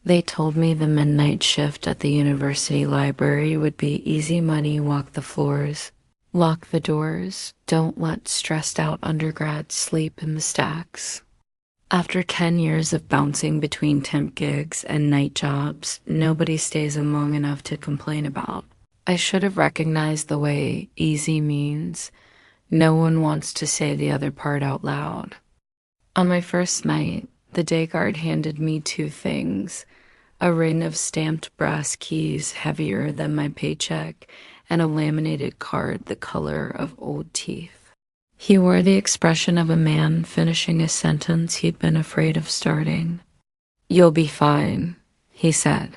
They told me the midnight shift at the university library would be easy money, walk the floors, lock the doors, don't let stressed out undergrads sleep in the stacks. After 10 years of bouncing between temp gigs and night jobs, nobody stays in long enough to complain about. I should have recognized the way easy means no one wants to say the other part out loud. On my first night, the day guard handed me two things: a ring of stamped brass keys heavier than my paycheck, and a laminated card the color of old teeth. He wore the expression of a man finishing a sentence he'd been afraid of starting. "You'll be fine," he said.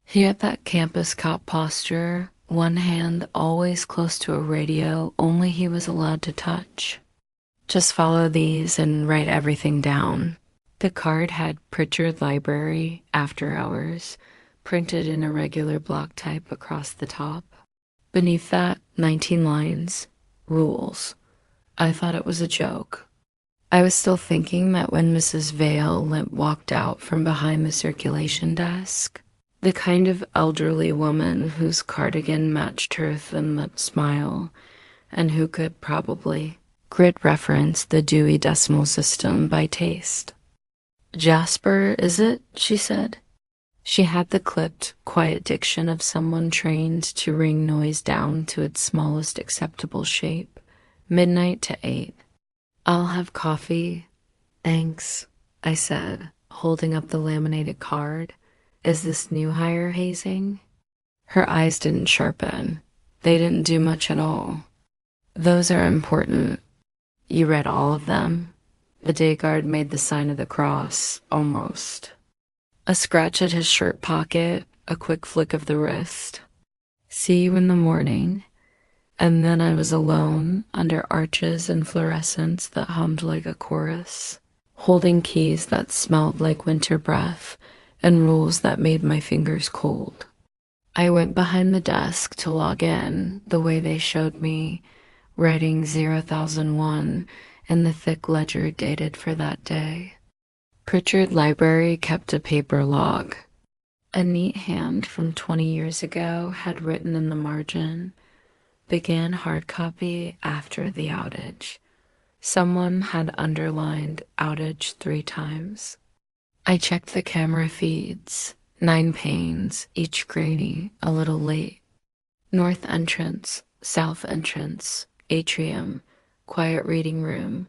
He had that campus cop posture, one hand always close to a radio only he was allowed to touch. "Just follow these and write everything down." The card had Pritchard Library, After Hours, printed in irregular block type across the top. Beneath that, 19 lines, rules. I thought it was a joke. I was still thinking that when Mrs. Vale walked out from behind the circulation desk, the kind of elderly woman whose cardigan matched her thin-lipped smile, and who could probably grid reference the Dewey Decimal System by taste. "Jasper, is it?" she said. She had the clipped, quiet diction of someone trained to wring noise down to its smallest acceptable shape. "Midnight to 8. "I'll have coffee. Thanks," I said, holding up the laminated card. "Is this new hire hazing?" Her eyes didn't sharpen. They didn't do much at all. "Those are important." "You read all of them?" The day guard made the sign of the cross, almost. A scratch at his shirt pocket, a quick flick of the wrist. "See you in the morning." And then I was alone under arches and fluorescence that hummed like a chorus, holding keys that smelled like winter breath and rules that made my fingers cold. I went behind the desk to log in the way they showed me, writing 0001 in the thick ledger dated for that day. Pritchard Library kept a paper log. A neat hand from 20 years ago had written in the margin, "Began hard copy after the outage." Someone had underlined outage 3 times. I checked the camera feeds, 9 panes, each grainy, a little late. North entrance, south entrance, atrium, quiet reading room,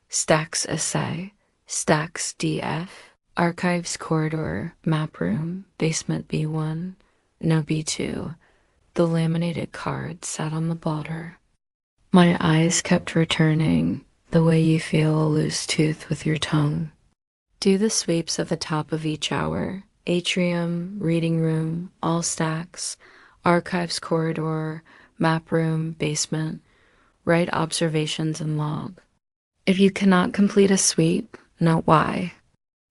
stacks essay, stacks DF, archives corridor, map room, basement B1, no B2. The laminated card sat on the blotter. My eyes kept returning, the way you feel a loose tooth with your tongue. Do the sweeps at the top of each hour. Atrium, reading room, all stacks, archives corridor, map room, basement. Write observations and log. If you cannot complete a sweep, note why.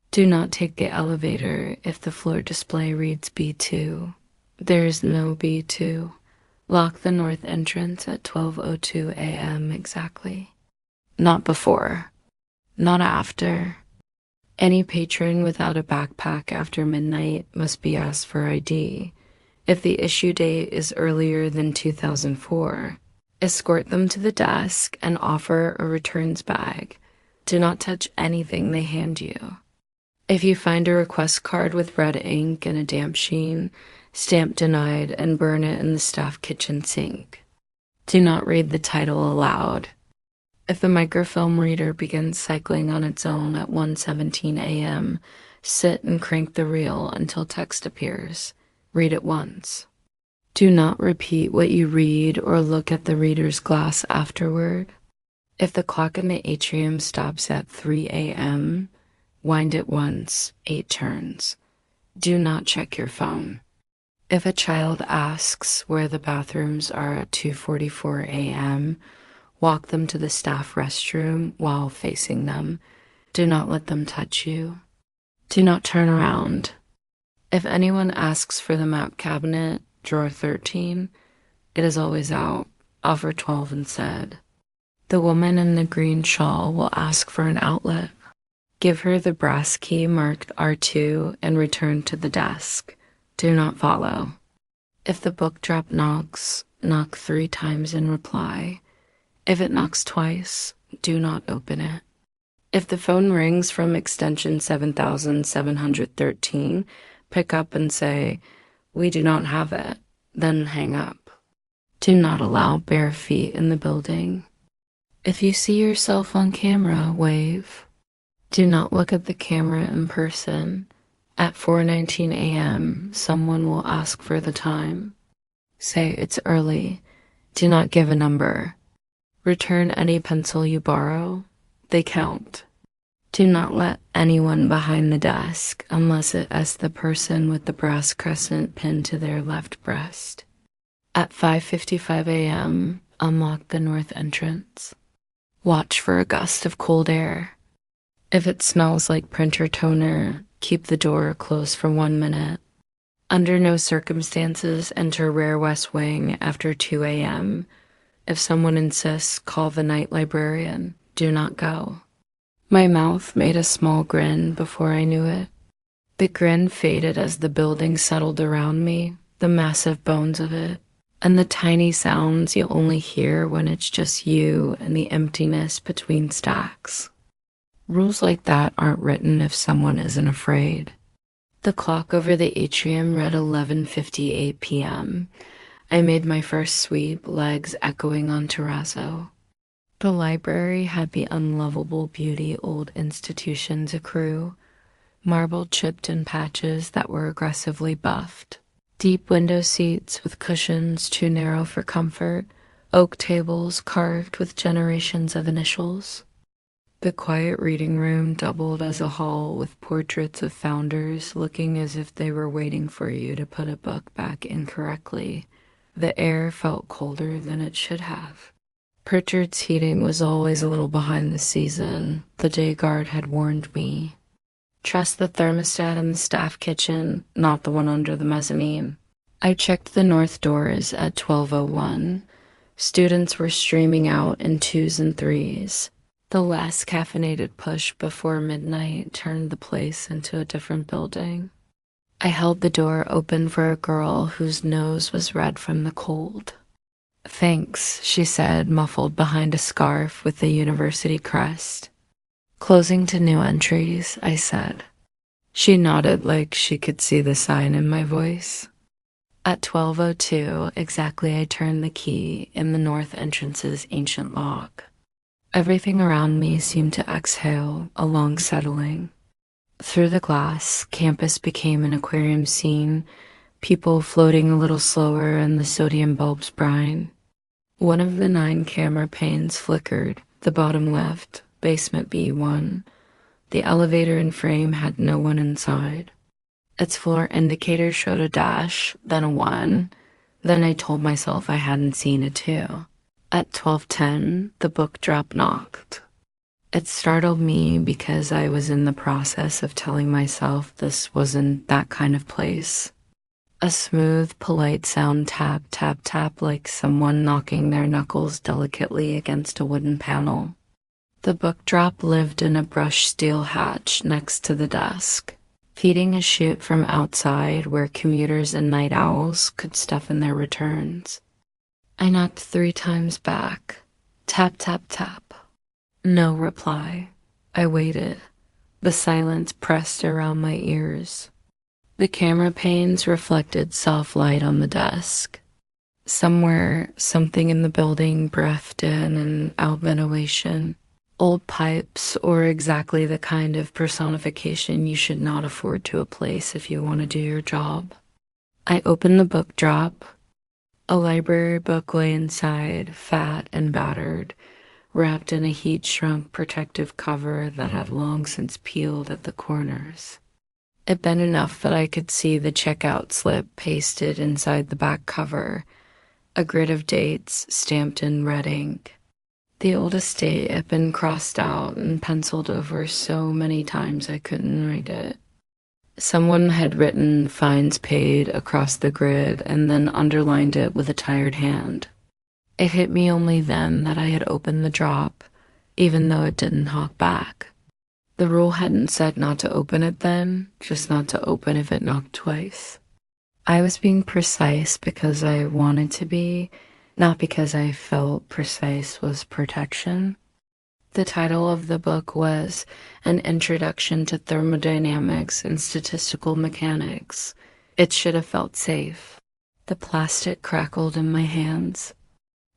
Do not take the elevator if the floor display reads B2. There is no B2. Lock the north entrance at 12:02 a.m. exactly. Not before. Not after. Any patron without a backpack after midnight must be asked for ID. If the issue date is earlier than 2004, escort them to the desk and offer a returns bag. Do not touch anything they hand you. If you find a request card with red ink and a damp sheen, stamp denied and burn it in the staff kitchen sink. Do not read the title aloud. If the microfilm reader begins cycling on its own at 1:17 a.m., sit and crank the reel until text appears. Read it once. Do not repeat what you read or look at the reader's glass afterward. If the clock in the atrium stops at 3 a.m., wind it once, 8 turns. Do not check your phone. If a child asks where the bathrooms are at 2:44 a.m., walk them to the staff restroom while facing them. Do not let them touch you. Do not turn around. If anyone asks for the map cabinet, drawer 13, it is always out. Offer 12 instead. The woman in the green shawl will ask for an outlet. Give her the brass key marked R2 and return to the desk. Do not follow. If the book drop knocks, knock 3 times in reply. If it knocks twice, do not open it. If the phone rings from extension 7713, pick up and say, "We do not have it," then hang up. Do not allow bare feet in the building. If you see yourself on camera, wave. Do not look at the camera in person. At 4:19 a.m., someone will ask for the time. Say it's early. Do not give a number. Return any pencil you borrow. They count. Do not let anyone behind the desk unless it is the person with the brass crescent pinned to their left breast. At 5:55 a.m., unlock the north entrance. Watch for a gust of cold air. If it smells like printer toner, keep the door closed for 1 minute. Under no circumstances enter Rare West Wing after 2 a.m. If someone insists, call the night librarian. Do not go. My mouth made a small grin before I knew it. The grin faded as the building settled around me, the massive bones of it, and the tiny sounds you'll only hear when it's just you and the emptiness between stacks. Rules like that aren't written if someone isn't afraid. The clock over the atrium read 11:58 p.m. I made my first sweep, legs echoing on terrazzo. The library had the unlovable beauty old institutions accrue, marble chipped in patches that were aggressively buffed, deep window seats with cushions too narrow for comfort, oak tables carved with generations of initials. The quiet reading room doubled as a hall with portraits of founders looking as if they were waiting for you to put a book back incorrectly. The air felt colder than it should have. Pritchard's heating was always a little behind the season. The day guard had warned me. Trust the thermostat in the staff kitchen, not the one under the mezzanine. I checked the north doors at 12:01. Students were streaming out in 2s and 3s. The last caffeinated push before midnight turned the place into a different building. I held the door open for a girl whose nose was red from the cold. "Thanks," she said, muffled behind a scarf with the university crest. "Closing to new entries," I said. She nodded like she could see the sign in my voice. At 12:02, exactly, I turned the key in the north entrance's ancient lock. Everything around me seemed to exhale, a long settling. Through the glass, campus became an aquarium scene, people floating a little slower in the sodium bulb's brine. One of the 9 camera panes flickered, the bottom left, basement B1. The elevator and frame had no one inside. Its floor indicator showed a dash, then a 1. Then I told myself I hadn't seen a 2. At 12:10, the book drop knocked. It startled me because I was in the process of telling myself this wasn't that kind of place. A smooth, polite sound tap, tap, tap like someone knocking their knuckles delicately against a wooden panel. The book drop lived in a brushed steel hatch next to the desk, feeding a chute from outside where commuters and night owls could stuff in their returns. I knocked 3 times back. Tap, tap, tap. No reply. I waited. The silence pressed around my ears. The camera panes reflected soft light on the desk. Somewhere, something in the building breathed in and out ventilation. Old pipes, or exactly the kind of personification you should not afford to a place if you want to do your job. I opened the book drop. A library book lay inside, fat and battered, wrapped in a heat-shrunk protective cover that had long since peeled at the corners. It bent enough that I could see the checkout slip pasted inside the back cover, a grid of dates stamped in red ink. The oldest date had been crossed out and penciled over so many times I couldn't read it. Someone had written "fines paid" across the grid and then underlined it with a tired hand. It hit me only then that I had opened the drop, even though it didn't hawk back. The rule hadn't said not to open it then, just not to open if it knocked twice. I was being precise because I wanted to be, not because I felt precise was protection. The title of the book was An Introduction to Thermodynamics and Statistical Mechanics. It should have felt safe. The plastic crackled in my hands.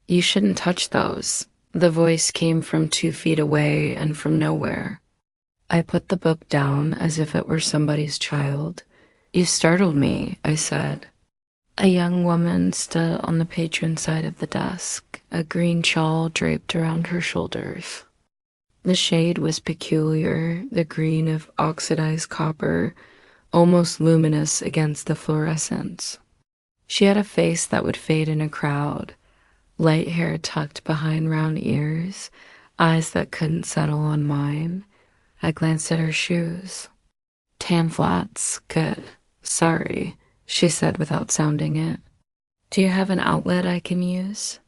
You shouldn't touch those. The voice came from 2 feet away and from nowhere. I put the book down as if it were somebody's child. You startled me, I said. A young woman stood on the patron side of the desk, a green shawl draped around her shoulders. The shade was peculiar, the green of oxidized copper, almost luminous against the fluorescence. She had a face that would fade in a crowd, light hair tucked behind round ears, eyes that couldn't settle on mine. I glanced at her shoes. Tan flats, good. Sorry, she said without sounding it. Do you have an outlet I can use?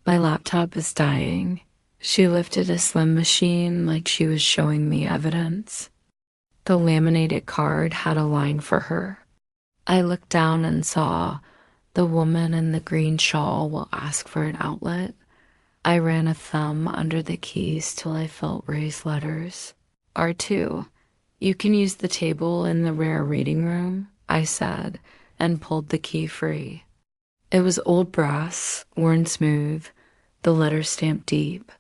My laptop is dying. She lifted a slim machine like she was showing me evidence. The laminated card had a line for her. I looked down and saw, the woman in the green shawl will ask for an outlet. I ran a thumb under the keys till I felt raised letters. R2. You can use the table in the rare reading room, I said, and pulled the key free. It was old brass, worn smooth, the letter stamped deep.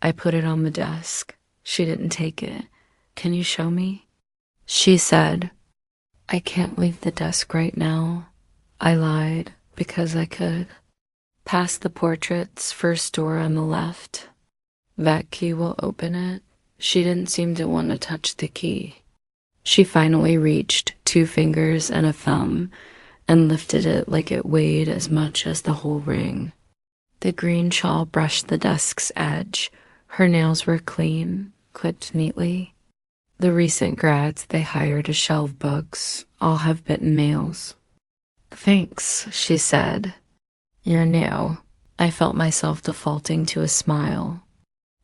I put it on the desk. She didn't take it. Can you show me? She said, I can't leave the desk right now. I lied, because I could. Past the portraits, first door on the left. That key will open it. She didn't seem to want to touch the key. She finally reached 2 fingers and a thumb and lifted it like it weighed as much as the whole ring. The green shawl brushed the desk's edge. Her nails were clean, clipped neatly. The recent grads they hired to shelve books all have bitten nails. Thanks, she said. You're new. I felt myself defaulting to a smile.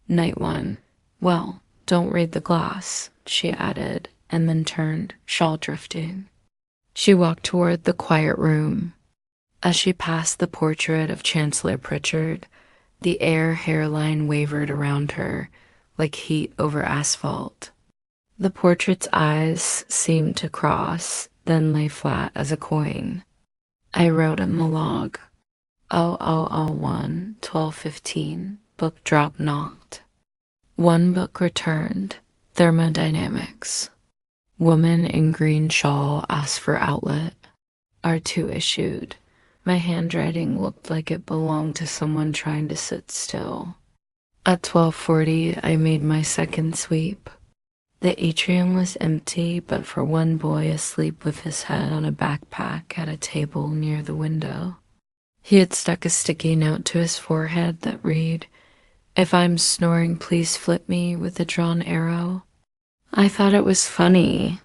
Night 1. Well, don't read the gloss, she added, and then turned, shawl drifting. She walked toward the quiet room. As she passed the portrait of Chancellor Pritchard, the air hairline wavered around her, like heat over asphalt. The portrait's eyes seemed to cross, then lay flat as a coin. I wrote in the log, 0001, 12:15, book drop knocked. 1 book returned, Thermodynamics. Woman in green shawl asked for outlet. R2 issued. My handwriting looked like it belonged to someone trying to sit still. At 12:40, I made my second sweep. The atrium was empty, but for one boy asleep with his head on a backpack at a table near the window. He had stuck a sticky note to his forehead that read, If I'm snoring, please flip me with a drawn arrow. I thought it was funny.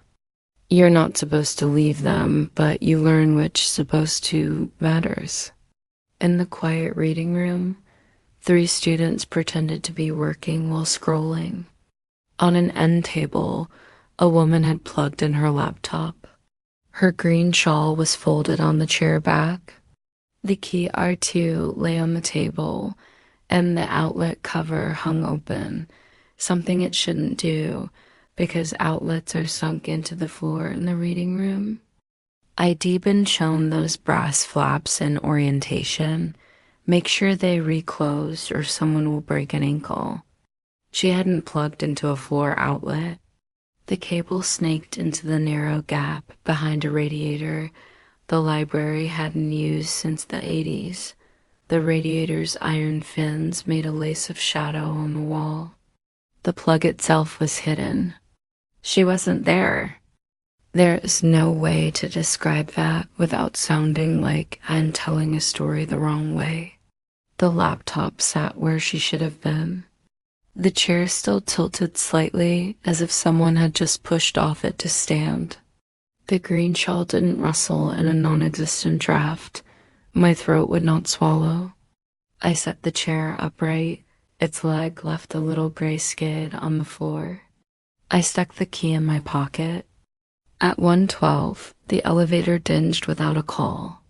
You're not supposed to leave them, but you learn which supposed to matters. In the quiet reading room, 3 students pretended to be working while scrolling. On an end table, a woman had plugged in her laptop. Her green shawl was folded on the chair back. The key R2 lay on the table, and the outlet cover hung open, something it shouldn't do, because outlets are sunk into the floor in the reading room. I'd been shown those brass flaps in orientation. Make sure they reclose or someone will break an ankle. She hadn't plugged into a floor outlet. The cable snaked into the narrow gap behind a radiator the library hadn't used since the 80s. The radiator's iron fins made a lace of shadow on the wall. The plug itself was hidden. She wasn't there. There is no way to describe that without sounding like I'm telling a story the wrong way. The laptop sat where she should have been. The chair still tilted slightly, as if someone had just pushed off it to stand. The green shawl didn't rustle in a non-existent draft. My throat would not swallow. I set the chair upright. Its leg left a little gray skid on the floor. I stuck the key in my pocket. At 1:12, the elevator dinged without a call.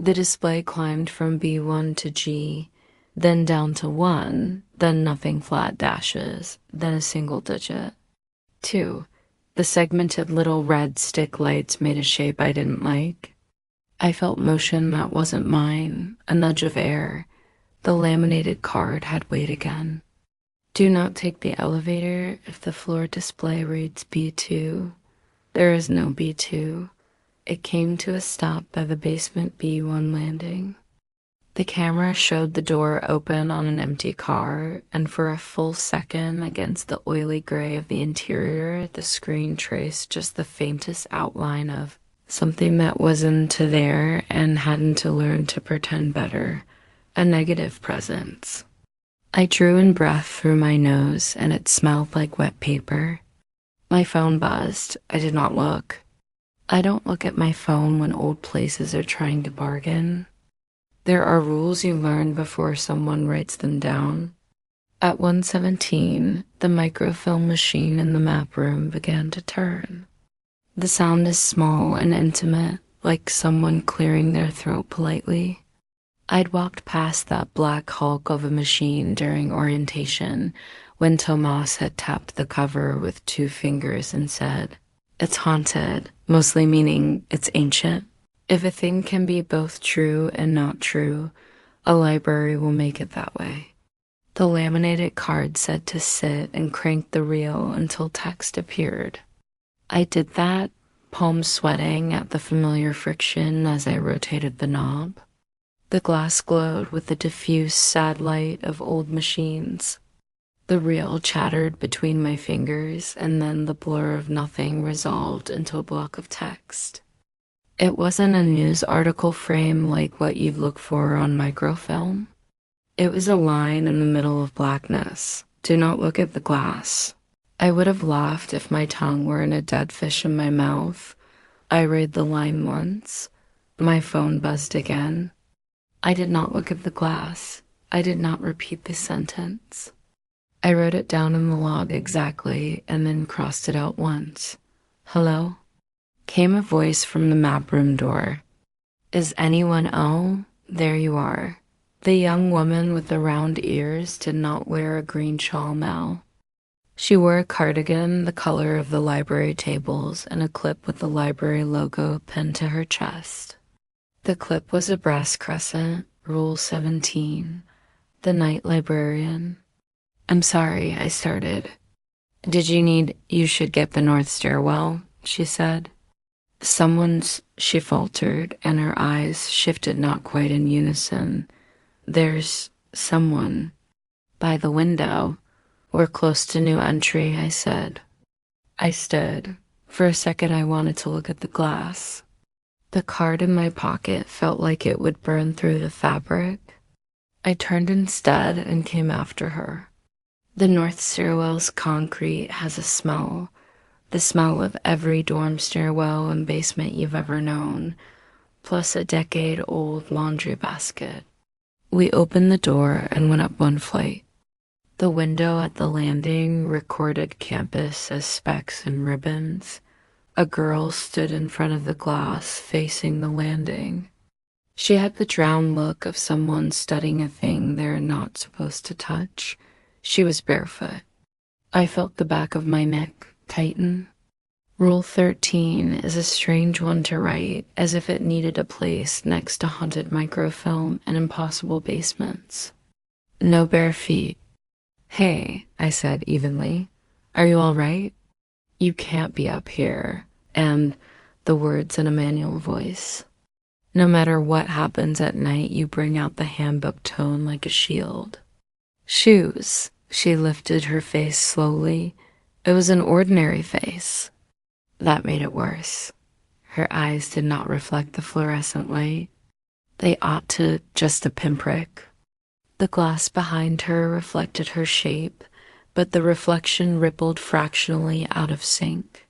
The display climbed from B1 to G, then down to 1, then nothing flat dashes, then a single digit. 2. The segmented little red stick lights made a shape I didn't like. I felt motion that wasn't mine, a nudge of air. The laminated card had weight again. Do not take the elevator if the floor display reads B2. There is no B2. It came to a stop by the basement B1 landing. The camera showed the door open on an empty car, and for a full second against the oily gray of the interior, the screen traced just the faintest outline of something that wasn't there and hadn't to learn to pretend better, a negative presence. I drew in breath through my nose, and it smelled like wet paper. My phone buzzed. I did not look. I don't look at my phone when old places are trying to bargain. There are rules you learn before someone writes them down. At 1:17, the microfilm machine in the map room began to turn. The sound is small and intimate, like someone clearing their throat politely. I'd walked past that black hulk of a machine during orientation when Tomas had tapped the cover with 2 fingers and said, "It's haunted," mostly meaning it's ancient. If a thing can be both true and not true, a library will make it that way. The laminated card said to sit and crank the reel until text appeared. I did that, palms sweating at the familiar friction as I rotated the knob. The glass glowed with the diffuse, sad light of old machines. The reel chattered between my fingers, and then the blur of nothing resolved into a block of text. It wasn't a news article frame like what you'd look for on microfilm. It was a line in the middle of blackness. Do not look at the glass. I would have laughed if my tongue were in a dead fish in my mouth. I read the line once. My phone buzzed again. I did not look at the glass. I did not repeat the sentence. I wrote it down in the log exactly and then crossed it out once. "Hello?" Came a voice from the map room door. "Is anyone oh? There you are." The young woman with the round ears did not wear a green shawl now. She wore a cardigan the color of the library tables and a clip with the library logo pinned to her chest. The clip was a brass crescent, Rule 17, the night librarian. "I'm sorry," I started. You should get the north stairwell," she said. She faltered, and her eyes shifted not quite in unison. "There's someone by the window. We're close to new entry," I said. I stood. For a second I wanted to look at the glass. The card in my pocket felt like it would burn through the fabric. I turned instead and came after her. The north stairwell's concrete has a smell, the smell of every dorm stairwell and basement you've ever known, plus a decade-old laundry basket. We opened the door and went up 1 flight. The window at the landing recorded campus as specks and ribbons. A girl stood in front of the glass facing the landing. She had the drowned look of someone studying a thing they're not supposed to touch. She was barefoot. I felt the back of my neck tighten. Rule 13 is a strange one to write, as if it needed a place next to haunted microfilm and impossible basements. No bare feet. "Hey," I said evenly. "Are you all right? You can't be up here." And the words in a manual voice. "No matter what happens at night, you bring out the handbook tone like a shield." "Shoes." She lifted her face slowly. It was an ordinary face. That made it worse. Her eyes did not reflect the fluorescent light. They ought to, just a pinprick. The glass behind her reflected her shape, but the reflection rippled fractionally out of sync.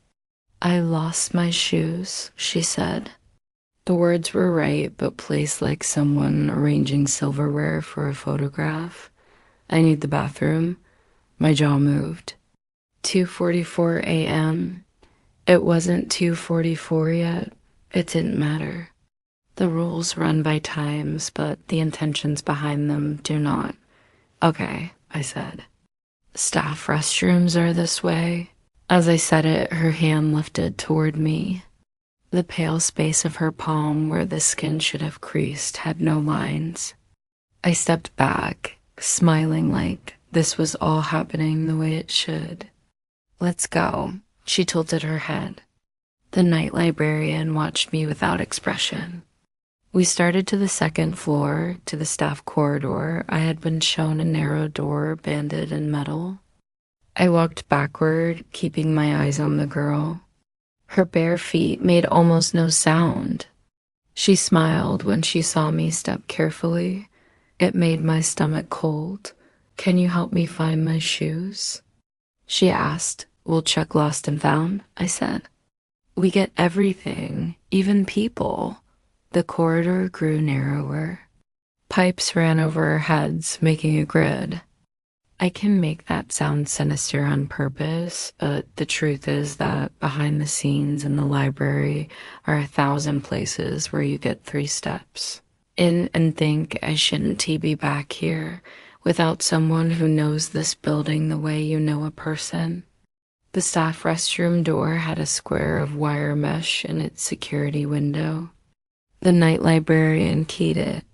"I lost my shoes," she said. The words were right, but placed like someone arranging silverware for a photograph. "I need the bathroom." My jaw moved. 2:44 a.m. It wasn't 2:44 yet. It didn't matter. The rules run by times, but the intentions behind them do not. Okay, I said. Staff restrooms are this way. As I said it, her hand lifted toward me. The pale space of her palm where the skin should have creased had no lines. I stepped back, smiling like this was all happening the way it should. Let's go. She tilted her head. The night librarian watched me without expression. We started to the second floor, to the staff corridor. I had been shown a narrow door banded in metal. I walked backward, keeping my eyes on the girl. Her bare feet made almost no sound. She smiled when she saw me step carefully. It made my stomach cold. Can you help me find my shoes? She asked. We'll check lost and found, I said. We get everything, even people. The corridor grew narrower. Pipes ran over our heads, making a grid. I can make that sound sinister on purpose, but the truth is that behind the scenes in the library are 1,000 places where you get 3 steps. In and think I shouldn't be back here without someone who knows this building the way you know a person. The staff restroom door had a square of wire mesh in its security window. The night librarian keyed it.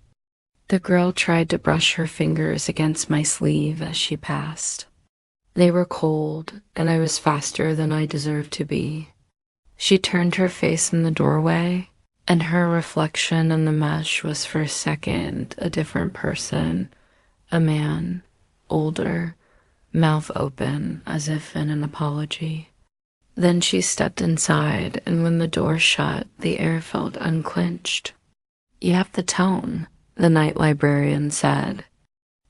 The girl tried to brush her fingers against my sleeve as she passed. They were cold, and I was faster than I deserved to be. She turned her face in the doorway, and her reflection in the mesh was for a second a different person, a man, older, mouth open as if in an apology. Then she stepped inside, and when the door shut, the air felt unclenched. You have the tone, the night librarian said.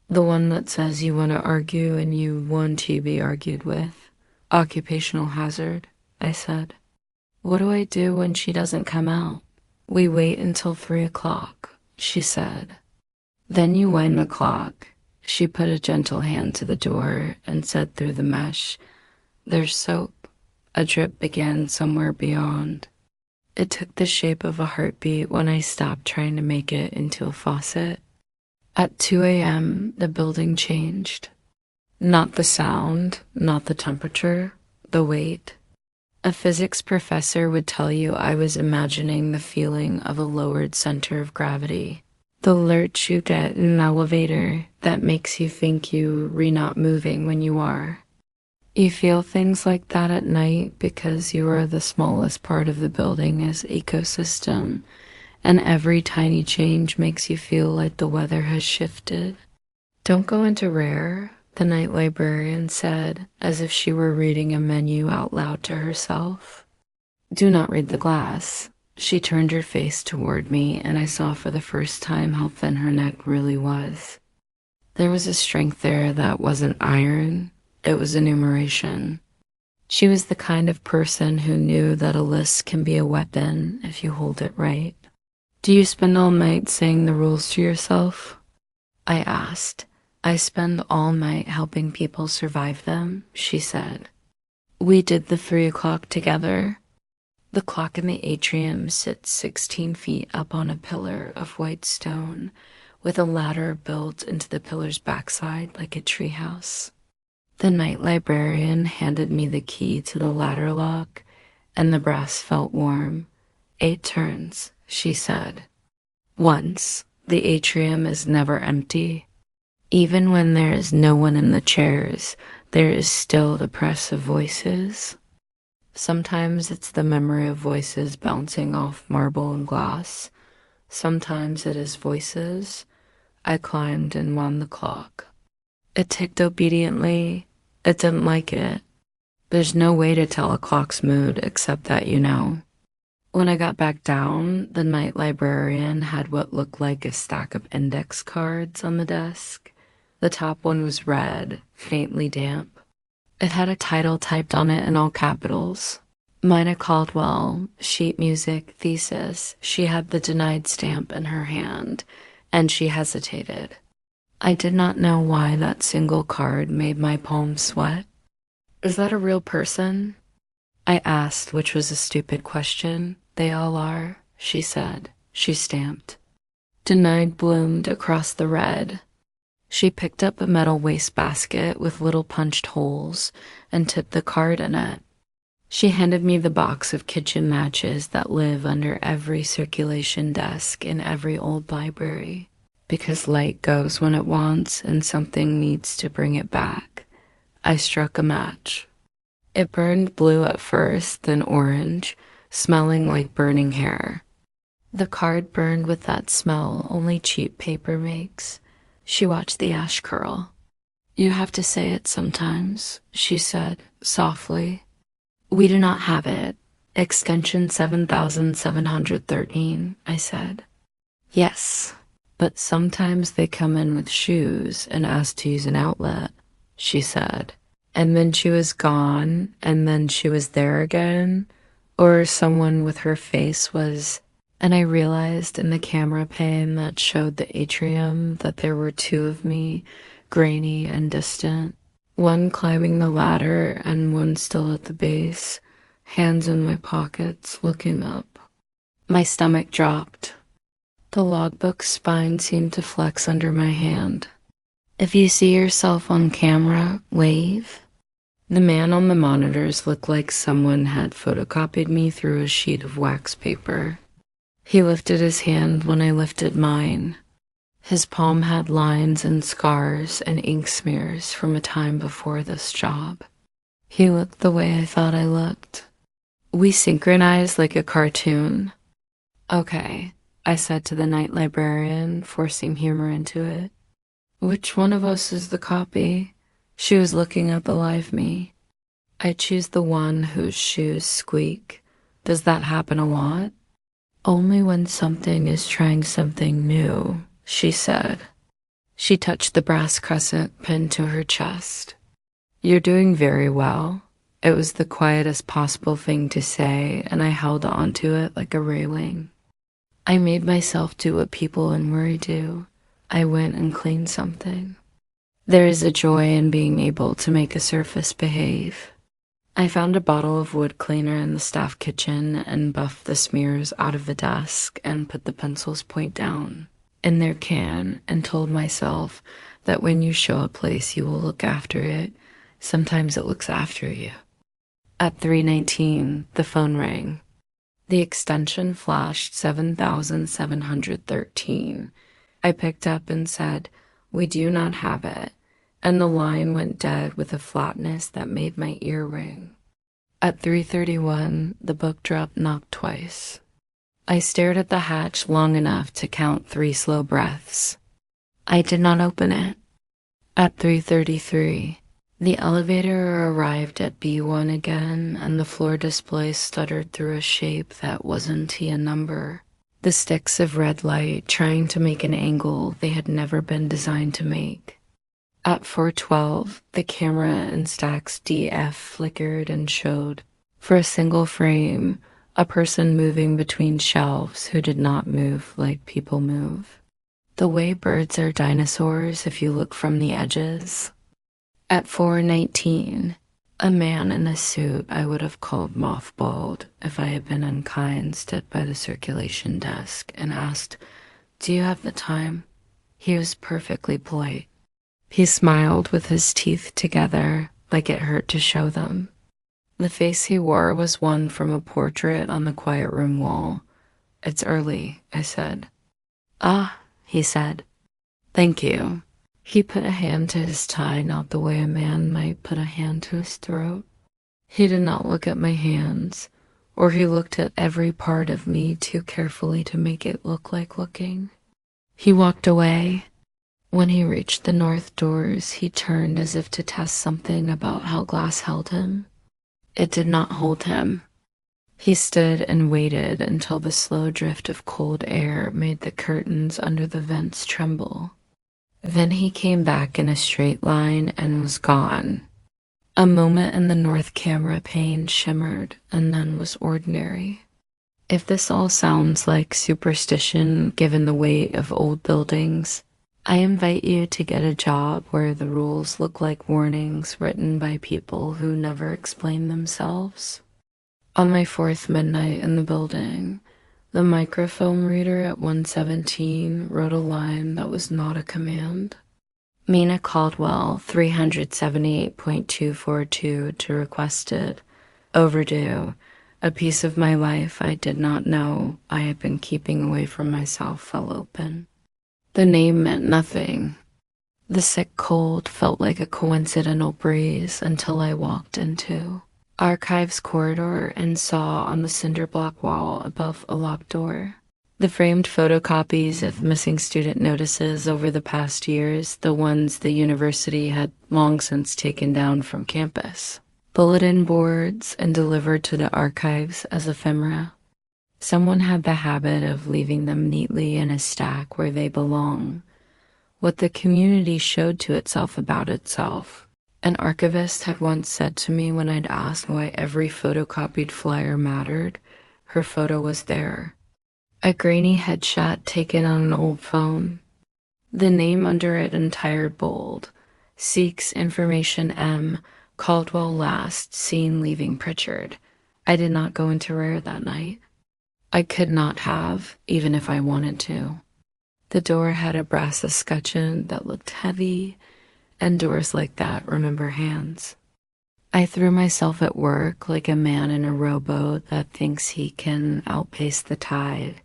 The one that says you want to argue and you want to be argued with. Occupational hazard, I said. What do I do when she doesn't come out? We wait until 3 o'clock, she said. Then you wind the clock. She put a gentle hand to the door and said through the mesh, There's soap. A drip began somewhere beyond. It took the shape of a heartbeat when I stopped trying to make it into a faucet. At 2 a.m., the building changed. Not the sound, not the temperature, the weight. A physics professor would tell you I was imagining the feeling of a lowered center of gravity. The lurch you get in an elevator that makes you think you're not moving when you are. You feel things like that at night because you are the smallest part of the building's ecosystem, and every tiny change makes you feel like the weather has shifted. Don't go into rare, the night librarian said, as if she were reading a menu out loud to herself. Do not read the glass. She turned her face toward me, and I saw for the first time how thin her neck really was. There was a strength there that wasn't iron. It was enumeration. She was the kind of person who knew that a list can be a weapon if you hold it right. Do you spend all night saying the rules to yourself? I asked. I spend all night helping people survive them, she said. We did the 3 o'clock together. The clock in the atrium sits 16 feet up on a pillar of white stone, with a ladder built into the pillar's backside like a treehouse. The night librarian handed me the key to the ladder lock, and the brass felt warm. 8 turns, she said. Once, the atrium is never empty. Even when there is no one in the chairs, there is still the press of voices. Sometimes it's the memory of voices bouncing off marble and glass. Sometimes it is voices. I climbed and wound the clock. It ticked obediently. It didn't like it. There's no way to tell a clock's mood except that you know. When I got back down, the night librarian had what looked like a stack of index cards on the desk. The top one was red, faintly damp. It had a title typed on it in all capitals. Mina Caldwell, sheet music, thesis. She had the denied stamp in her hand, and she hesitated. I did not know why that single card made my palms sweat. Is that a real person? I asked, which was a stupid question. They all are, she said. She stamped. Denied bloomed across the red. She picked up a metal wastebasket with little punched holes and tipped the card in it. She handed me the box of kitchen matches that live under every circulation desk in every old library, because light goes when it wants and something needs to bring it back. I struck a match. It burned blue at first, then orange, smelling like burning hair. The card burned with that smell only cheap paper makes. She watched the ash curl. You have to say it sometimes, she said, softly. We do not have it. Extension 7713, I said. Yes, but sometimes they come in with shoes and ask to use an outlet, she said. And then she was gone, and then she was there again, or someone with her face was... And I realized in the camera pane that showed the atrium that there were two of me, grainy and distant. One climbing the ladder and one still at the base, hands in my pockets, looking up. My stomach dropped. The logbook spine seemed to flex under my hand. If you see yourself on camera, wave. The man on the monitors looked like someone had photocopied me through a sheet of wax paper. He lifted his hand when I lifted mine. His palm had lines and scars and ink smears from a time before this job. He looked the way I thought I looked. We synchronized like a cartoon. Okay, I said to the night librarian, forcing humor into it. Which one of us is the copy? She was looking at the live me. I choose the one whose shoes squeak. Does that happen a lot? Only when something is trying something new, she said. She touched the brass crescent pinned to her chest. You're doing very well. It was the quietest possible thing to say, and I held onto it like a railing. I made myself do what people in worry do. I went and cleaned something. There is a joy in being able to make a surface behave. I found a bottle of wood cleaner in the staff kitchen and buffed the smears out of the desk and put the pencil's point down in their can and told myself that when you show a place you will look after it. Sometimes it looks after you. At 3:19, the phone rang. The extension flashed 7713. I picked up and said, "We do not have it," and the line went dead with a flatness that made my ear ring. At 3:31, the book drop knocked twice. I stared at the hatch long enough to count 3 slow breaths. I did not open it. At 3:33, the elevator arrived at B1 again, and the floor display stuttered through a shape that wasn't a number. The sticks of red light trying to make an angle they had never been designed to make. At 4:12, the camera in stacks DF flickered and showed, for a single frame, a person moving between shelves who did not move like people move. The way birds are dinosaurs if you look from the edges. At 4:19, a man in a suit I would have called mothballed if I had been unkind stood by the circulation desk and asked, "Do you have the time?" He was perfectly polite. He smiled with his teeth together, like it hurt to show them. The face he wore was one from a portrait on the quiet room wall. "It's early," I said. "Ah," he said. "Thank you." He put a hand to his tie, not the way a man might put a hand to his throat. He did not look at my hands, or he looked at every part of me too carefully to make it look like looking. He walked away. When he reached the north doors, he turned as if to test something about how glass held him. It did not hold him. He stood and waited until the slow drift of cold air made the curtains under the vents tremble. Then he came back in a straight line and was gone. A moment in the north camera pane shimmered and then was ordinary. If this all sounds like superstition given the weight of old buildings, I invite you to get a job where the rules look like warnings written by people who never explain themselves. On my fourth midnight in the building, the microfilm reader at 117 wrote a line that was not a command. Mina Caldwell, 378.242 to requested, overdue, a piece of my life I did not know I had been keeping away from myself fell open. The name meant nothing. The sick cold felt like a coincidental breeze until I walked into Archives corridor and saw on the cinder block wall above a locked door the framed photocopies of missing student notices over the past years, the ones the university had long since taken down from campus. Bulletin boards and delivered to the archives as ephemera. Someone had the habit of leaving them neatly in a stack where they belong, what the community showed to itself about itself. An archivist had once said to me when I'd asked why every photocopied flyer mattered, her photo was there. A grainy headshot taken on an old phone. The name under it entire bold. Seeks information M. Caldwell last seen leaving Pritchard. I did not go into rare that night. I could not have, even if I wanted to. The door had a brass escutcheon that looked heavy, and doors like that remember hands. I threw myself at work like a man in a rowboat that thinks he can outpace the tide,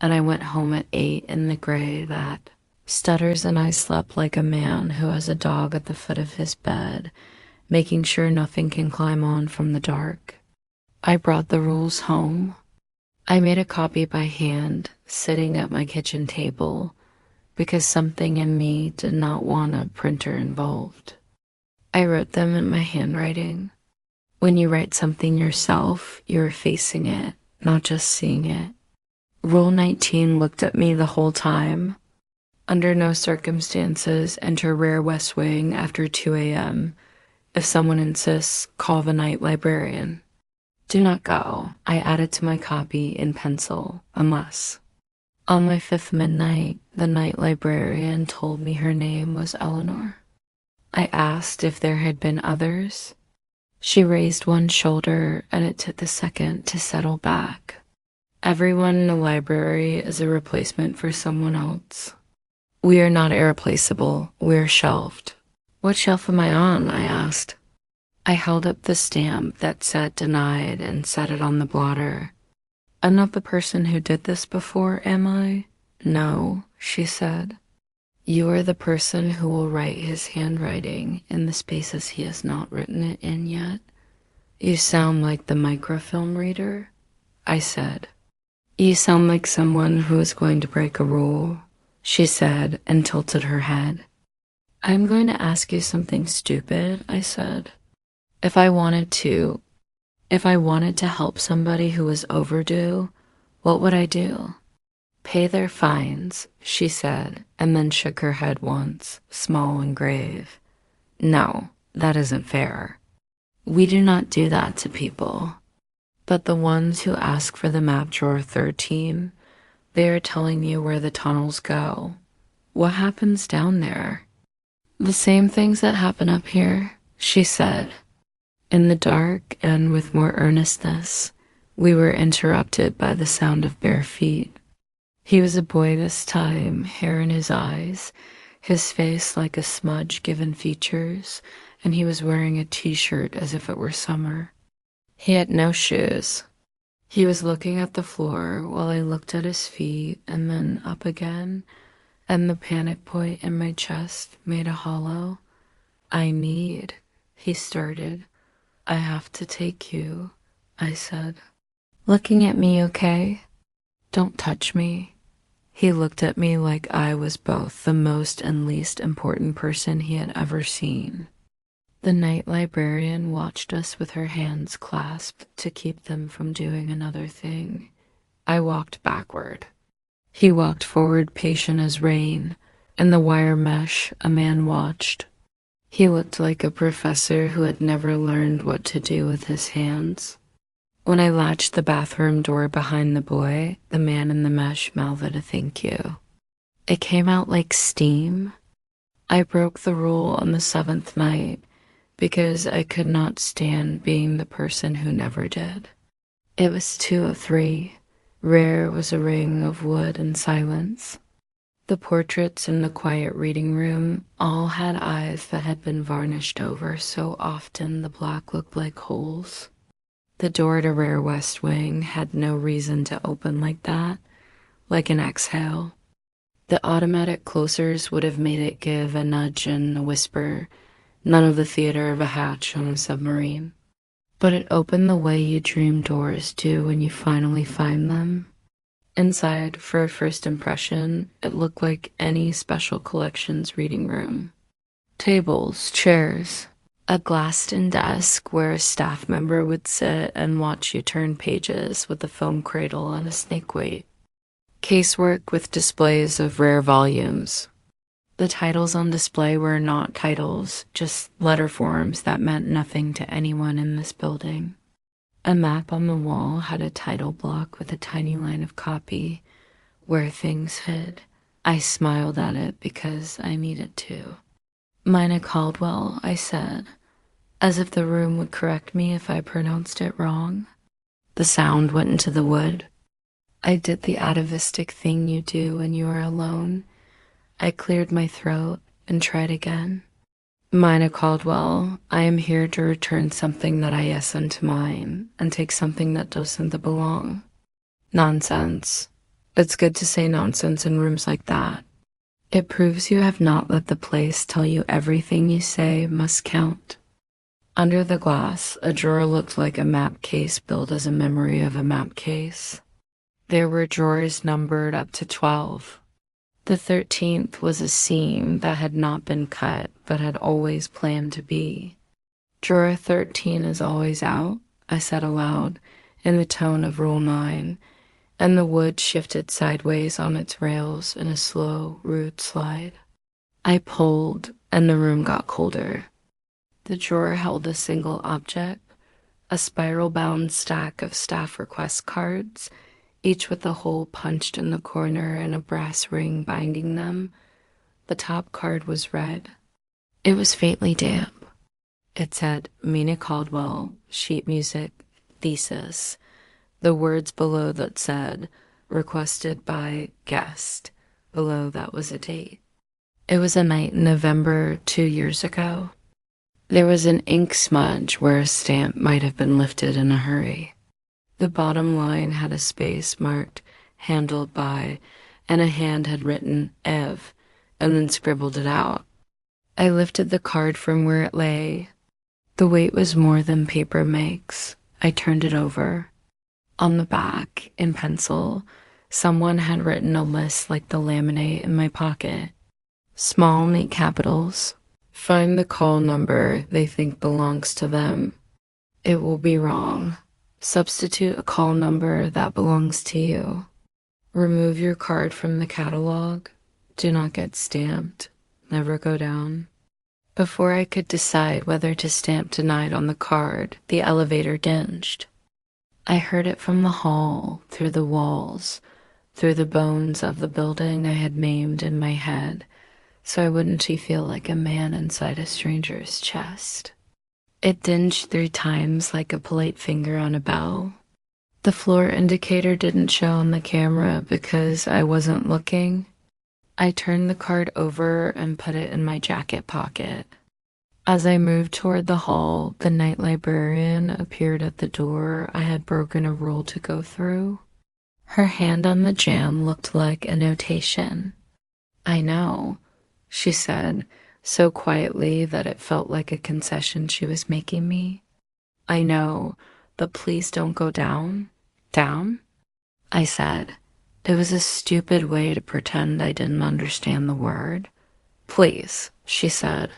and I went home at 8 in the gray that stutters, and I slept like a man who has a dog at the foot of his bed, making sure nothing can climb on from the dark. I brought the rules home. I made a copy by hand, sitting at my kitchen table, because something in me did not want a printer involved. I wrote them in my handwriting. When you write something yourself, you're facing it, not just seeing it. Rule 19 looked at me the whole time. Under no circumstances enter rare West Wing after 2 a.m. If someone insists, call the night librarian. Do not go, I added to my copy in pencil, unless. On my fifth midnight, the night librarian told me her name was Eleanor. I asked if there had been others. She raised one shoulder, and it took a second to settle back. Everyone in the library is a replacement for someone else. We are not irreplaceable, we're shelved. What shelf am I on? I asked. I held up the stamp that said denied and set it on the blotter. I'm not the person who did this before, am I? No, she said. You are the person who will write his handwriting in the spaces he has not written it in yet. You sound like the microfilm reader, I said. You sound like someone who is going to break a rule, she said and tilted her head. I'm going to ask you something stupid, I said. If I wanted to help somebody who was overdue, what would I do? Pay their fines, she said, and then shook her head once, small and grave. No, that isn't fair. We do not do that to people. But the ones who ask for the map drawer 13, they are telling you where the tunnels go. What happens down there? The same things that happen up here, she said. In the dark and with more earnestness, we were interrupted by the sound of bare feet. He was a boy this time, hair in his eyes, his face like a smudge given features, and he was wearing a t-shirt as if it were summer. He had no shoes. He was looking at the floor while I looked at his feet and then up again, and the panic point in my chest made a hollow. He started. I have to take you, I said. Looking at me, okay? Don't touch me. He looked at me like I was both the most and least important person he had ever seen. The night librarian watched us with her hands clasped to keep them from doing another thing. I walked backward. He walked forward, patient as rain. In the wire mesh, a man watched. He looked like a professor who had never learned what to do with his hands. When I latched the bathroom door behind the boy, the man in the mesh mouthed a thank you. It came out like steam. I broke the rule on the seventh night because I could not stand being the person who never did. It was 2:03. Rare was a ring of wood and silence. The portraits in the quiet reading room all had eyes that had been varnished over so often the black looked like holes. The door to Rare West Wing had no reason to open like that, like an exhale. The automatic closers would have made it give a nudge and a whisper, none of the theater of a hatch on a submarine. But it opened the way you dream doors do when you finally find them. Inside, for a first impression, it looked like any special collections reading room. Tables, chairs, a glassed-in desk where a staff member would sit and watch you turn pages with a foam cradle and a snake weight. Casework with displays of rare volumes. The titles on display were not titles, just letter forms that meant nothing to anyone in this building. A map on the wall had a title block with a tiny line of copy, where things hid. I smiled at it because I needed to. Mina Caldwell, I said, as if the room would correct me if I pronounced it wrong. The sound went into the wood. I did the atavistic thing you do when you are alone. I cleared my throat and tried again. Mina Caldwell, I am here to return something that I yes unto mine, and take something that doesn't belong. Nonsense. It's good to say nonsense in rooms like that. It proves you have not let the place tell you everything you say must count. Under the glass, a drawer looked like a map case built as a memory of a map case. There were drawers numbered up to 12. The 13th was a seam that had not been cut, but had always planned to be. Drawer 13 is always out, I said aloud, in the tone of Rule 9, and the wood shifted sideways on its rails in a slow, rude slide. I pulled, and the room got colder. The drawer held a single object, a spiral-bound stack of staff request cards, each with a hole punched in the corner and a brass ring binding them. The top card was red. It was faintly damp. It said, Mina Caldwell, sheet music, thesis. The words below that said, requested by guest. Below that was a date. It was a night in November 2 years ago. There was an ink smudge where a stamp might have been lifted in a hurry. The bottom line had a space marked handled by, and a hand had written Ev, and then scribbled it out. I lifted the card from where it lay. The weight was more than paper makes. I turned it over. On the back, in pencil, someone had written a list like the laminate in my pocket. Small, neat capitals. Find the call number they think belongs to them. It will be wrong. Substitute a call number that belongs to you. Remove your card from the catalog. Do not get stamped. Never go down. Before I could decide whether to stamp denied on the card, the elevator dinged. I heard it from the hall, through the walls, through the bones of the building I had named in my head, so I wouldn't feel like a man inside a stranger's chest. It dinged 3 times like a polite finger on a bell. The floor indicator didn't show on the camera because I wasn't looking. I turned the card over and put it in my jacket pocket. As I moved toward the hall, the night librarian appeared at the door I had broken a rule to go through. Her hand on the jamb looked like a notation. I know, she said, so quietly that it felt like a concession she was making me. I know, but please don't go down. Down? I said. It was a stupid way to pretend I didn't understand the word. Please, she said.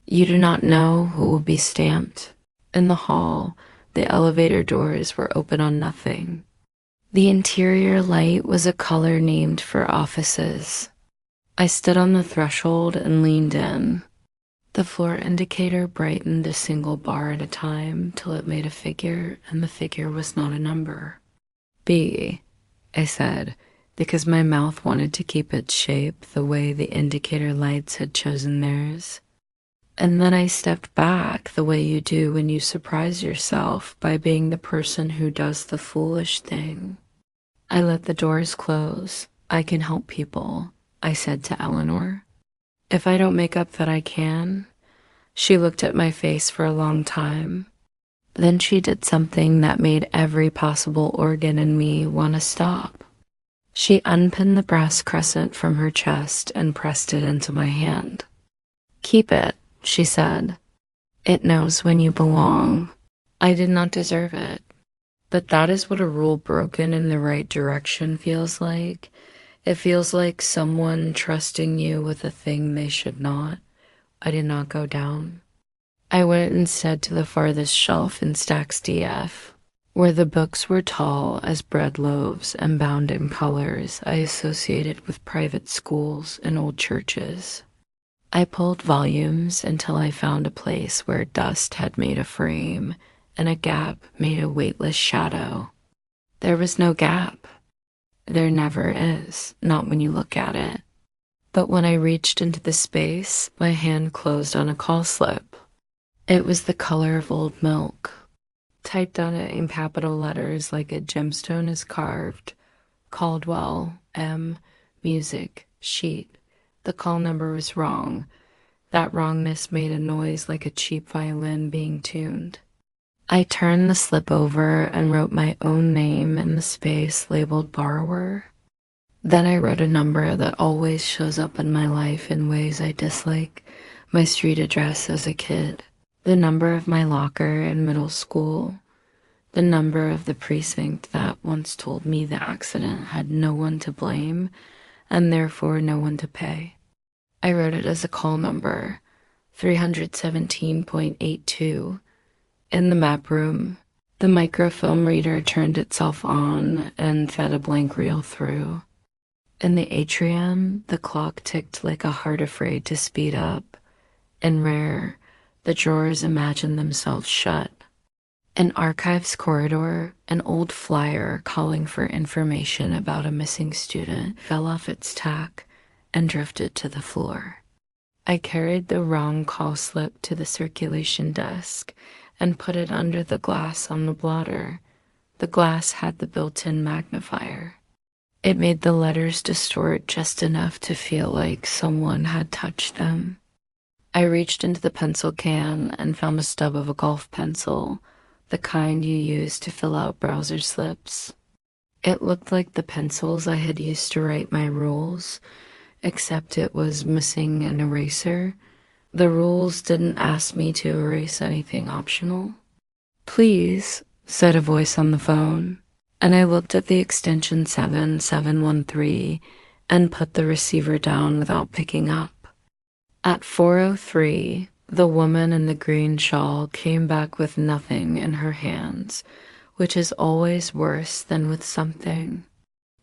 You do not know who will be stamped. In the hall, the elevator doors were open on nothing. The interior light was a color named for offices. I stood on the threshold and leaned in. The floor indicator brightened a single bar at a time till it made a figure, and the figure was not a number. B, I said, because my mouth wanted to keep its shape the way the indicator lights had chosen theirs. And then I stepped back the way you do when you surprise yourself by being the person who does the foolish thing. I let the doors close. I can help people, I said to Eleanor. If I don't make up that I can. She looked at my face for a long time. Then she did something that made every possible organ in me want to stop. She unpinned the brass crescent from her chest and pressed it into my hand. Keep it, she said. It knows when you belong. I did not deserve it. But that is what a rule broken in the right direction feels like. It feels like someone trusting you with a thing they should not. I did not go down. I went instead to the farthest shelf in Stacks DF, where the books were tall as bread loaves and bound in colors I associated with private schools and old churches. I pulled volumes until I found a place where dust had made a frame and a gap made a weightless shadow. There was no gap. There never is, not when you look at it. But when I reached into the space, my hand closed on a call slip. It was the color of old milk, typed on it in capital letters like a gemstone is carved. Caldwell, M, music, sheet. The call number was wrong. That wrongness made a noise like a cheap violin being tuned. I turned the slip over and wrote my own name in the space labeled borrower. Then I wrote a number that always shows up in my life in ways I dislike, my street address as a kid, the number of my locker in middle school, the number of the precinct that once told me the accident had no one to blame and therefore no one to pay. I wrote it as a call number, 317.82. In the map room, the microfilm reader turned itself on and fed a blank reel through. In the atrium, the clock ticked like a heart afraid to speed up. In Rare, the drawers imagined themselves shut. In Archives corridor, an old flyer calling for information about a missing student fell off its tack and drifted to the floor. I carried the wrong call slip to the circulation desk and put it under the glass on the blotter. The glass had the built-in magnifier. It made the letters distort just enough to feel like someone had touched them. I reached into the pencil can and found a stub of a golf pencil, the kind you use to fill out browser slips. It looked like the pencils I had used to write my rules, except it was missing an eraser. The rules didn't ask me to erase anything optional. Please, said a voice on the phone, and I looked at the extension 7713 and put the receiver down without picking up. At 4:03, the woman in the green shawl came back with nothing in her hands, which is always worse than with something.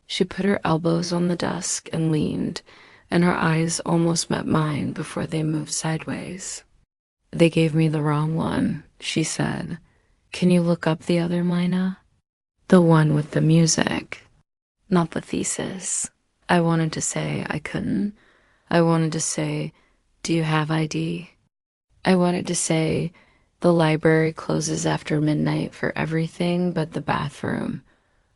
She put her elbows on the desk and leaned, and her eyes almost met mine before they moved sideways. They gave me the wrong one, she said. Can you look up the other, Mina? The one with the music, not the thesis. I wanted to say I couldn't. I wanted to say, do you have ID? I wanted to say, the library closes after midnight for everything but the bathroom.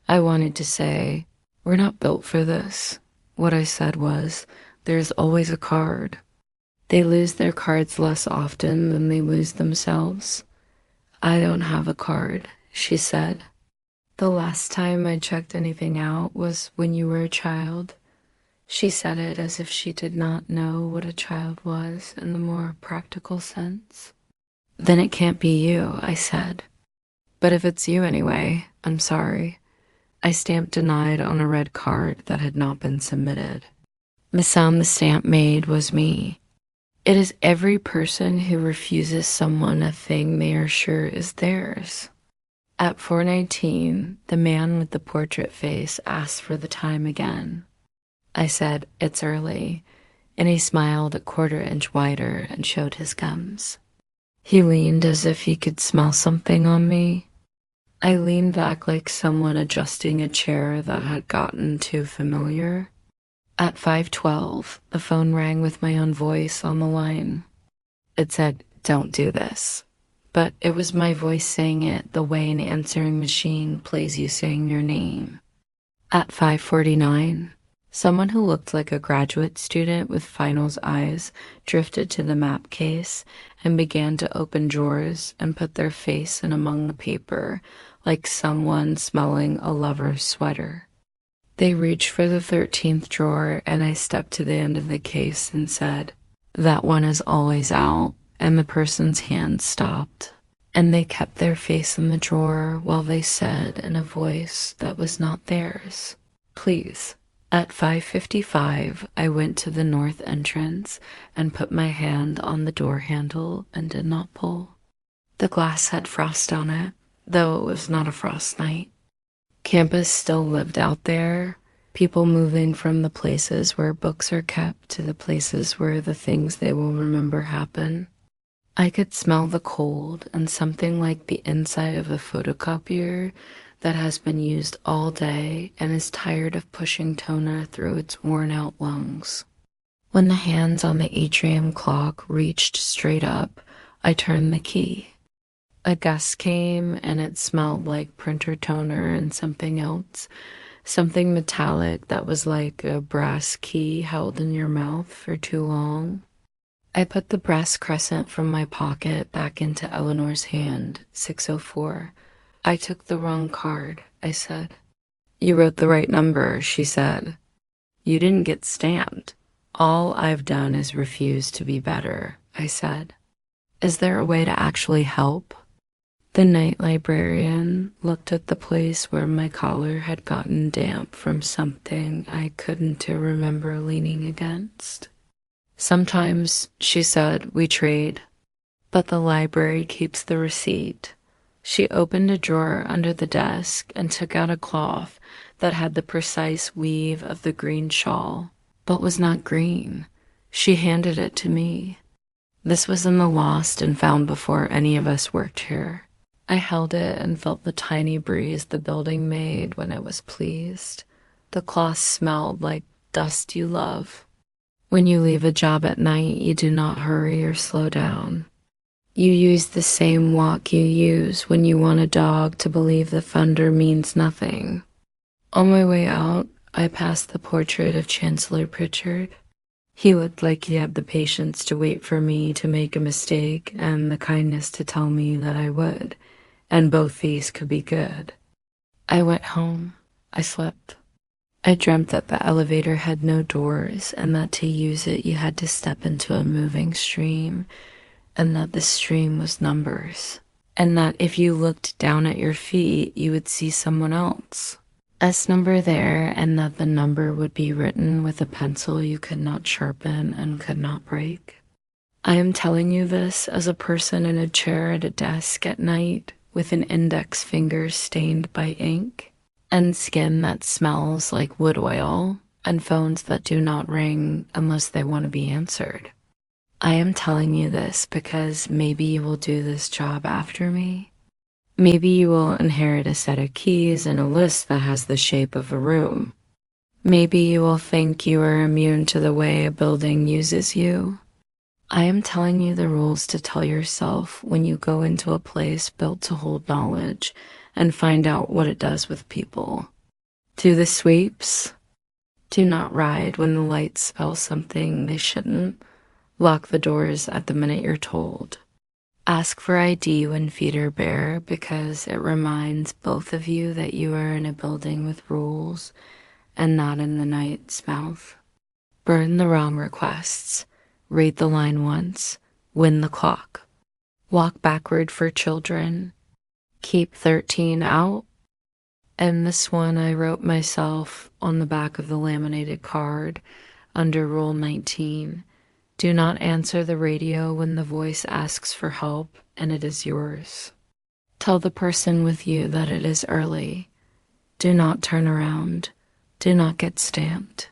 I wanted to say, we're not built for this. What I said was, there's always a card. They lose their cards less often than they lose themselves. I don't have a card, she said. The last time I checked anything out was when you were a child. She said it as if she did not know what a child was in the more practical sense. Then it can't be you, I said. But if it's you anyway, I'm sorry. I stamped denied on a red card that had not been submitted. The sound the stamp made was me. It is every person who refuses someone a thing they are sure is theirs. At 4:19, the man with the portrait face asked for the time again. I said, it's early, and he smiled a quarter-inch wider and showed his gums. He leaned as if he could smell something on me. I leaned back like someone adjusting a chair that had gotten too familiar. At 5:12, the phone rang with my own voice on the line. It said, "Don't do this." But it was my voice saying it the way an answering machine plays you saying your name. At 5:49, someone who looked like a graduate student with finals eyes drifted to the map case and began to open drawers and put their face in among the paper like someone smelling a lover's sweater. They reached for the 13th drawer, and I stepped to the end of the case and said, "That one is always out," and the person's hand stopped. And they kept their face in the drawer while they said in a voice that was not theirs, "Please." At 5:55, I went to the north entrance and put my hand on the door handle and did not pull. The glass had frost on it, though it was not a frost night. Campus still lived out there, people moving from the places where books are kept to the places where the things they will remember happen. I could smell the cold and something like the inside of a photocopier that has been used all day and is tired of pushing toner through its worn-out lungs. When the hands on the atrium clock reached straight up, I turned the key. A gust came, and it smelled like printer toner and something else, something metallic that was like a brass key held in your mouth for too long. I put the brass crescent from my pocket back into Eleanor's hand, 6:04. "I took the wrong card," I said. "You wrote the right number," she said. "You didn't get stamped." "All I've done is refuse to be better," I said. "Is there a way to actually help?" The night librarian looked at the place where my collar had gotten damp from something I couldn't remember leaning against. "Sometimes," she said, "we trade, but the library keeps the receipt." She opened a drawer under the desk and took out a cloth that had the precise weave of the green shawl, but was not green. She handed it to me. This was in the lost and found before any of us worked here. I held it and felt the tiny breeze the building made when it was pleased. The cloth smelled like dust you love. When you leave a job at night, you do not hurry or slow down. You use the same walk you use when you want a dog to believe the thunder means nothing. On my way out, I passed the portrait of Chancellor Pritchard. He looked like he had the patience to wait for me to make a mistake and the kindness to tell me that I would, and both these could be good. I went home. I slept. I dreamt that the elevator had no doors and that to use it you had to step into a moving stream, and that the stream was numbers, and that if you looked down at your feet you would see someone else. S number there, and that the number would be written with a pencil you could not sharpen and could not break. I am telling you this as a person in a chair at a desk at night with an index finger stained by ink, and skin that smells like wood oil, and phones that do not ring unless they want to be answered. I am telling you this because maybe you will do this job after me. Maybe you will inherit a set of keys and a list that has the shape of a room. Maybe you will think you are immune to the way a building uses you. I am telling you the rules to tell yourself when you go into a place built to hold knowledge and find out what it does with people. Do the sweeps. Do not ride when the lights spell something they shouldn't. Lock the doors at the minute you're told. Ask for ID when feet are bare because it reminds both of you that you are in a building with rules and not in the night's mouth. Burn the wrong requests. Read the line once. Win the clock. Walk backward for children. Keep 13 out. And this one I wrote myself on the back of the laminated card under Rule 19. Do not answer the radio when the voice asks for help and it is yours. Tell the person with you that it is early. Do not turn around. Do not get stamped.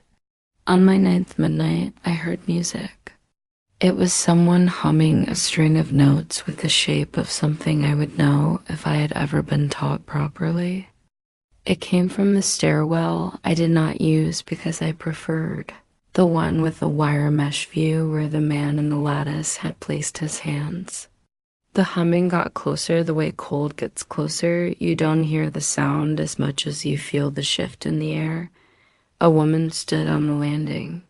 On my 9th midnight, I heard music. It was someone humming a string of notes with the shape of something I would know if I had ever been taught properly. It came from the stairwell I did not use because I preferred the one with the wire mesh view where the man in the lattice had placed his hands. The humming got closer the way cold gets closer. You don't hear the sound as much as you feel the shift in the air. A woman stood on the landing.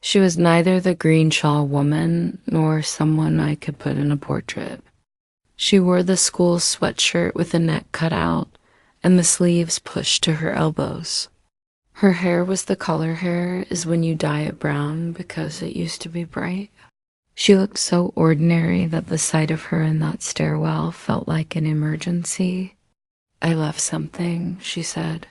She was neither the green shawl woman nor someone I could put in a portrait. She wore the school sweatshirt with the neck cut out and the sleeves pushed to her elbows. Her hair was the color hair is when you dye it brown because it used to be bright. She looked so ordinary that the sight of her in that stairwell felt like an emergency. I left something, she said.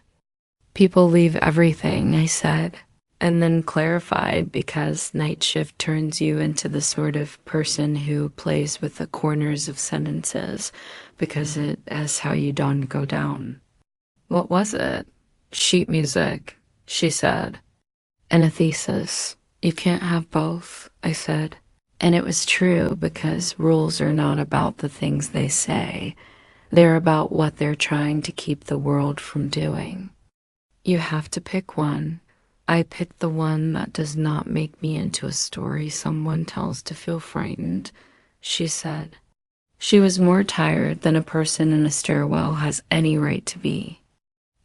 People leave everything, I said, and then clarified because night shift turns you into the sort of person who plays with the corners of sentences because it is how you don't go down. What was it? Sheet music, she said. And a thesis. You can't have both, I said. And it was true because rules are not about the things they say. They're about what they're trying to keep the world from doing. You have to pick one. I picked the one that does not make me into a story someone tells to feel frightened, she said. She was more tired than a person in a stairwell has any right to be.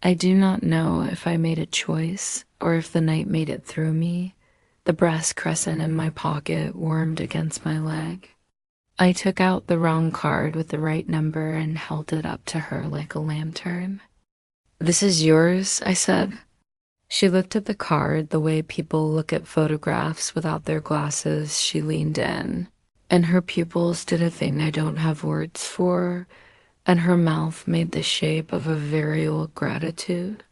I do not know if I made a choice or if the night made it through me. The brass crescent in my pocket warmed against my leg. I took out the wrong card with the right number and held it up to her like a lantern. This is yours, I said. She looked at the card the way people look at photographs without their glasses. She leaned in, and her pupils did a thing I don't have words for, and her mouth made the shape of a very old gratitude.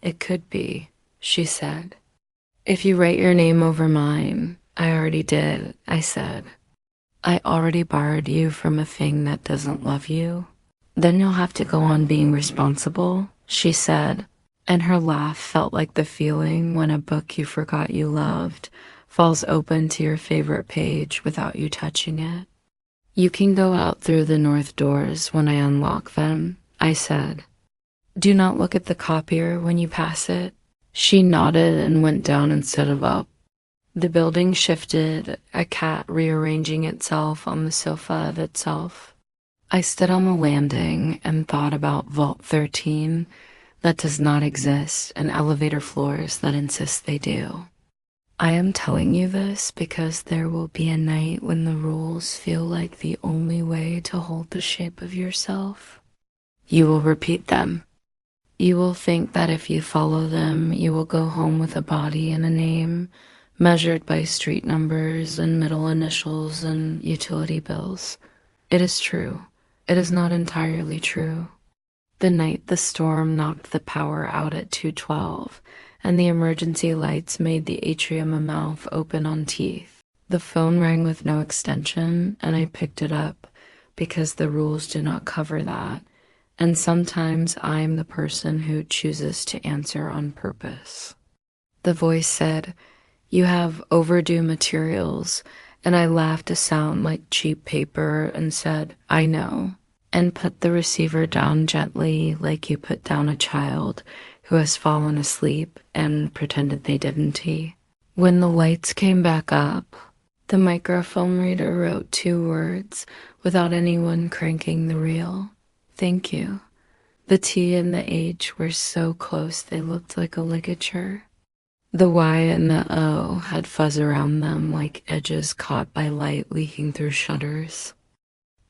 It could be, she said. If you write your name over mine, I already did, I said. I already borrowed you from a thing that doesn't love you. Then you'll have to go on being responsible, she said, and her laugh felt like the feeling when a book you forgot you loved falls open to your favorite page without you touching it. You can go out through the north doors when I unlock them, I said. Do not look at the copier when you pass it. She nodded and went down instead of up. The building shifted, a cat rearranging itself on the sofa of itself. I stood on the landing and thought about Vault 13 that does not exist and elevator floors that insist they do. I am telling you this because there will be a night when the rules feel like the only way to hold the shape of yourself. You will repeat them. You will think that if you follow them, you will go home with a body and a name, measured by street numbers and middle initials and utility bills. It is true. It is not entirely true. The night the storm knocked the power out at 2:12, and the emergency lights made the atrium a mouth open on teeth. The phone rang with no extension, and I picked it up because the rules do not cover that. And sometimes I'm the person who chooses to answer on purpose. The voice said, "You have overdue materials," and I laughed a sound like cheap paper and said, "I know," and put the receiver down gently like you put down a child who has fallen asleep and pretended they didn't. When the lights came back up, the microphone reader wrote 2 words without anyone cranking the reel. Thank you. The T and the H were so close they looked like a ligature. The Y and the O had fuzz around them like edges caught by light leaking through shutters.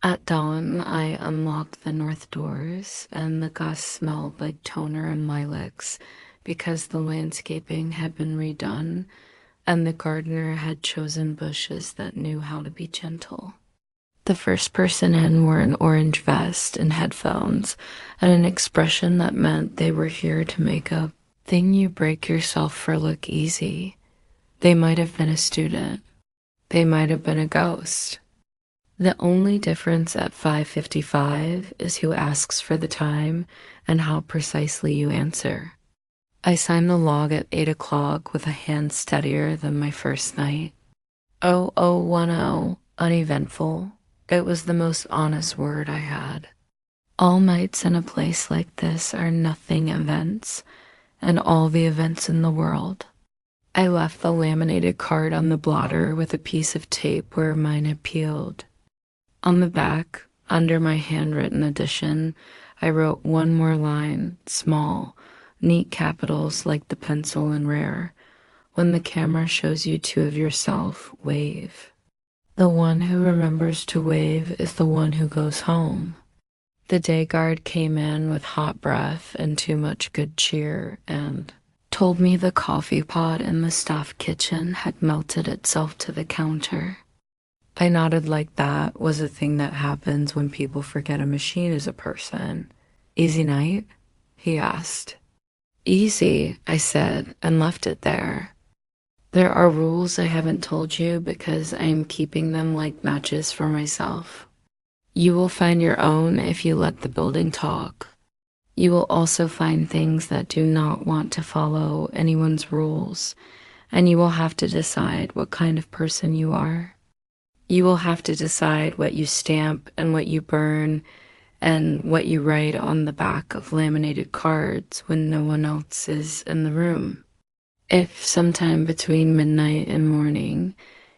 At dawn, I unlocked the north doors, and the gusts smelled like toner and lilacs because the landscaping had been redone, and the gardener had chosen bushes that knew how to be gentle. The first person in wore an orange vest and headphones, and an expression that meant they were here to make a thing you break yourself for look easy. They might have been a student. They might have been a ghost. The only difference at 5:55 is who asks for the time and how precisely you answer. I signed the log at 8 o'clock with a hand steadier than my first night. 0010, uneventful. It was the most honest word I had. All nights in a place like this are nothing events, and all the events in the world. I left the laminated card on the blotter with a piece of tape where mine had peeled. On the back, under my handwritten edition, I wrote one more line, small, neat capitals like the pencil in Rare. When the camera shows you two of yourself, wave. The one who remembers to wave is the one who goes home. The day guard came in with hot breath and too much good cheer and told me the coffee pot in the staff kitchen had melted itself to the counter. I nodded like that was a thing that happens when people forget a machine is a person. Easy night? He asked. Easy, I said, and left it there. There are rules I haven't told you because I am keeping them like matches for myself. You will find your own if you let the building talk. You will also find things that do not want to follow anyone's rules, and you will have to decide what kind of person you are. You will have to decide what you stamp and what you burn and what you write on the back of laminated cards when no one else is in the room. If sometime between midnight and morning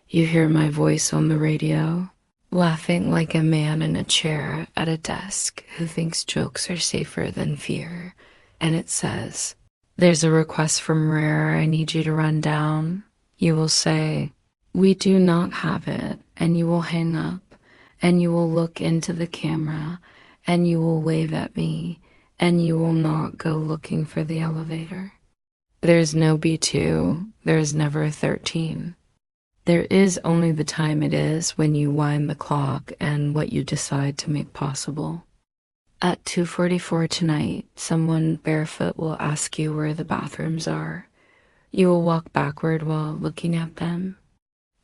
you hear my voice on the radio, laughing like a man in a chair at a desk who thinks jokes are safer than fear, and it says, "There's a request from Rare I need you to run down," you will say, "We do not have it," and you will hang up, and you will look into the camera, and you will wave at me, and you will not go looking for the elevator. There's no B2, there is never a 13. There is only the time it is when you wind the clock and what you decide to make possible. At 2:44 tonight, someone barefoot will ask you where the bathrooms are. You will walk backward while looking at them.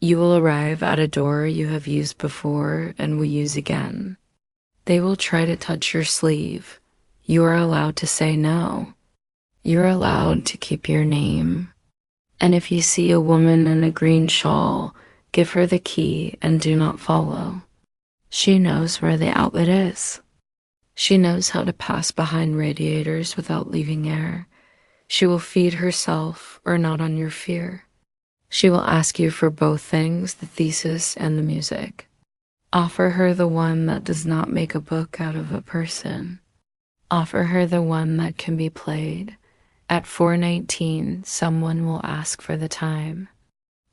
You will arrive at a door you have used before and will use again. They will try to touch your sleeve. You are allowed to say no. You're allowed to keep your name. And if you see a woman in a green shawl, give her the key and do not follow. She knows where the outlet is. She knows how to pass behind radiators without leaving air. She will feed herself or not on your fear. She will ask you for both things, the thesis and the music. Offer her the one that does not make a book out of a person. Offer her the one that can be played. At 4:19, someone will ask for the time.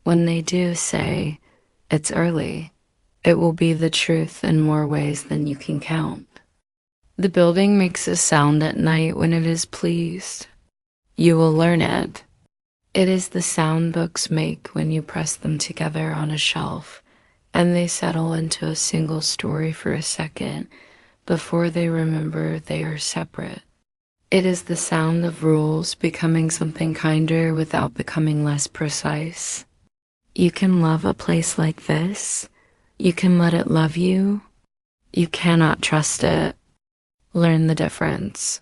When they do, say, "It's early." It will be the truth in more ways than you can count. The building makes a sound at night when it is pleased. You will learn it. It is the sound books make when you press them together on a shelf, and they settle into a single story for a second before they remember they are separate. It is the sound of rules becoming something kinder without becoming less precise. You can love a place like this. You can let it love you. You cannot trust it. Learn the difference.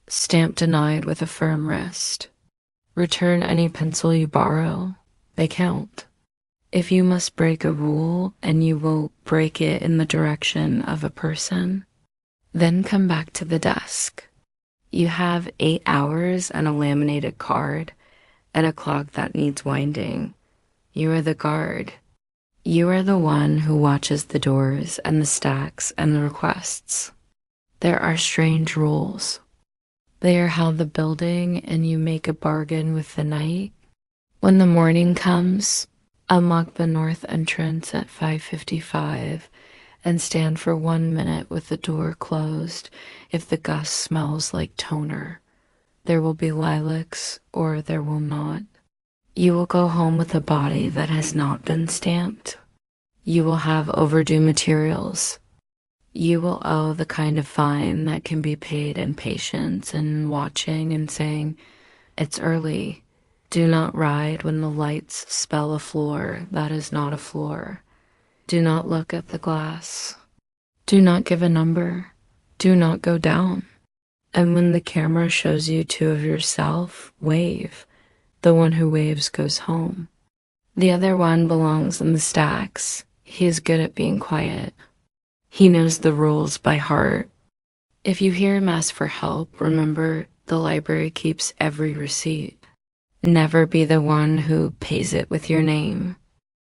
Stamp denied with a firm wrist. Return any pencil you borrow. They count. If you must break a rule and you will break it in the direction of a person, then come back to the desk. You have 8 hours and a laminated card and a clock that needs winding. You are the guard. You are the one who watches the doors and the stacks and the requests. There are strange rules. They are how the building and you make a bargain with the night. When the morning comes, unlock the north entrance at 5:55 and stand for 1 minute with the door closed if the gust smells like toner. There will be lilacs or there will not. You will go home with a body that has not been stamped. You will have overdue materials. You will owe the kind of fine that can be paid in patience and watching and saying, "It's early. Do not ride when the lights spell a floor that is not a floor. Do not look at the glass. Do not give a number. Do not go down. And when the camera shows you two of yourself, wave. The one who waves goes home. The other one belongs in the stacks. He is good at being quiet. He knows the rules by heart. If you hear him ask for help, remember the library keeps every receipt. Never be the one who pays it with your name.